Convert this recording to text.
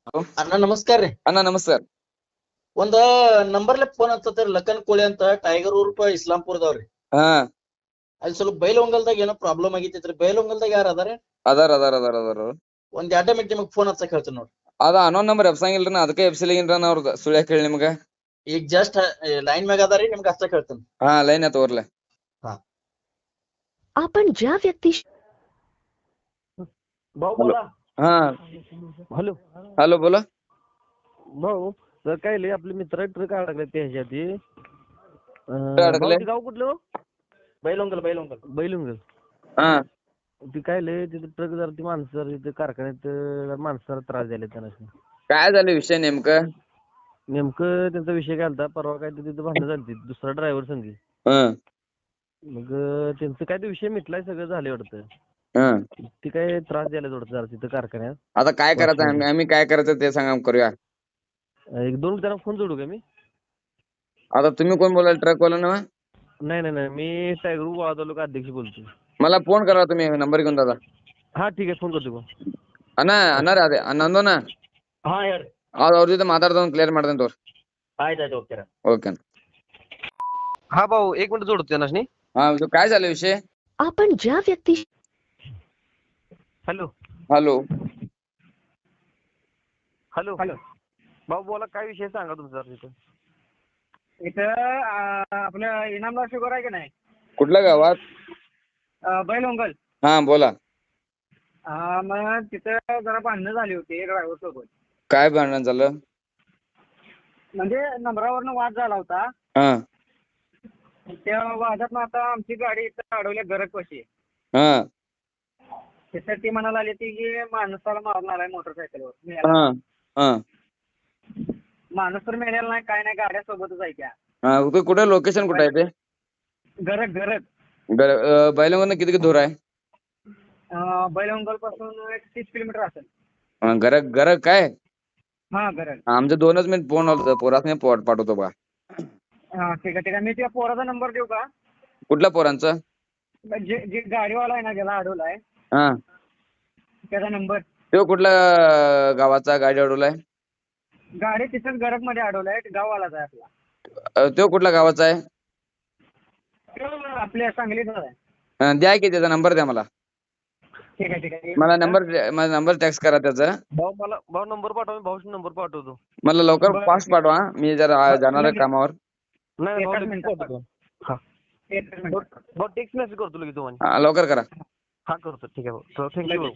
Hello ಅಣ್ಣ ನಮಸ್ಕಾರ ರೀ. ಅಣ್ಣ ನಮಸ್ಕಾರ. ಒಂದ ನಂಬರ್ಲೆ ಫೋನ್ ಹಚ್ಚತ್ರಿ ಲಕ್ಕನ್ ಕೋಳಿ ಅಂತ ಟೈಗರ್ ಊರ್ಪ ಇಸ್ಲಾಂಪುರದವ್ರಿ. ಹಾ ಅಲ್ಲಿ ಸ್ವಲ್ಪ ಬೈಲಹೊಂಗಲ್ದಾಗ ಏನೋ ಪ್ರಾಬ್ಲಮ್ ಆಗಿತ್ತೈತ್ರಿ. ಬೈಲಹೊಂಗಲ್ದಾಗ ಯಾರು ಅದಾರ? ಅದಾರ ಒಂದ್ 2 ಮಿನಿಟ್ ನಿಮಗ್ ಫೋನ್ ಹಚ್ಚಕ್ ಹೇಳ್ತೀನಿ ನೋಡ್ರಿ. ಅದ ಅನ್ನೋನ್ ನಂಬರ್ ಎಬ್ಸಂಗಿಲ್ರಿ, ನಾ ಅದಕ್ಕೆ ಎಬ್ಸಿಲಿಗಿನ್ರಿ ನಾ ಅವ್ರದ್ದು ಸುಳ್ಳು ಯಾಕೆ ಹೇಳಿ ನಿಮ್ಗ. ಈಗ ಜಸ್ಟ್ ಲೈನ್ ಮ್ಯಾಗ ಅದಾರಿ, ನಿಮ್ಗೆ ಹಚ್ಚಕ್ ಹೇಳ್ತೀನಿ. ಹಾ ಲೈನ್ ತೋರ್ಲೆ. आपण ज्या व्यक्ती भाऊ हॅलो. बोला. हा हॅलो हॅलो बोला. भाऊ तर काय लय आपले मित्र ट्रक अडकले ते ह्याच्यात अडकले? भाऊ, ते गाव कुठलं हो? बैलहೊಂಗಲ್ बैलहೊಂಗಲ್ बैलुंगल. हा ती काय लय तिथे ट्रक जरा ती माणसं इथे कारखान्यात माणसाला त्रास द्यायला त्यांना. काय झालं विषय नेमकं? नेमकं त्यांचा विषय काय झालता, परवा काय ते तिथं भांडणं झाली दुसरा ड्रायव्हर संगी. हं मग त्यांचं काय ते विषय मिटलाय, सगळं झाले वाटतं. हं ती काय त्रास द्यायला वाटतं जरा तिथं कारखान्यात. आता काय करायचं आम्ही काय करायचं ते सांगा करूया. 1-2 त्यांना फोन जोडू का मी? आता तुम्ही कोण बोलाल? ट्रक वाला ना? नाही मी टायगर गोळा तालुका अध्यक्ष बोलतो. मला फोन करा तुम्ही नंबर घेऊन दादा. हा ठीक आहे, फोन करतो भाऊ. ಅನ್ನಾರ ಅದೇ ನಂದೋನ ಹಾ ಹೇಳ್ರಿ. ಅವ್ರ ಜೊತೆ ಮಾತಾಡ್ದವ್ ಕ್ಲಿಯರ್ ಮಾಡ್ತೇನೆ ತೋರ್. ಆಯ್ತಾಯ್ತು ಹೋಗ್ತೀರ. ओके. हा भाऊ 1 मिनिट जोडतो त्यांना. हा काय झालं विषय? आपण ज्या व्यक्ती हॅलो हॅलो हॅलो हॅलो भाऊ बोला, काय विषय सांगा तुमचा तिथं. इथं आपलं इनामदार शुगर आहे की नाही, कुठल्या गावात? बैलहೊಂಗल. हा बोला. मग तिथं जरा भांडणं झाली होती ड्रायव्हर सोबत. काय भांडण झालं? म्हणजे नंबरावरनं वाद झाला होता. हा त्या वादात आता आमची गाडी इथं अडवल्या गरजपाशी. हा तिथं ती म्हणायला आली ती की माणसाला मारून आलाय मोटरसायकलवर. हा हा माणूस तर मेलेला नाही, काय नाही, गाड्या सोबतच आहे त्या. हा कुठे लोकेशन कुठे आहे ते? गरज बैलवरून किती दूर आहे? बैलहೊಂगल पासून 30 किलोमीटर असेल. गरज गरज काय? हा गरज. आमचे 2च मिनिट फोन आलो पोरासने पाठवतो बघा. हा ठीक आहे. मी त्या पोराचा नंबर देऊ का? कुठल्या पोरांचा? जे गाडीवाला आहे ना, ज्याला अडवलाय हा त्याचा नंबर. तो कुठल्या गावाचा गाडी अडवलाय? गाडी तिथंच गरज मध्ये अडवलाय, गाववालाच आहे आपला. तो कुठल्या गावाचा आहे? आपल्या सांगलीत आहे. द्या की त्याचा नंबर द्या मला. ठीक आहे. मला नंबर टेक्स्ट करा त्याचा. भाऊ नंबर पाठवा, भाऊचा नंबर पाठवतो. मला लवकर फास्ट पाठवा, मी जरा जाणार आहे कामावर. नाही एकच भाऊ, मिनिट. पाठवतो. हा भाऊ टेक्स्ट मेसेज करतो लगेच तुम्हाला. लवकर करा. हा करतो, ठीक आहे भाऊ. थँक्यू भाऊ.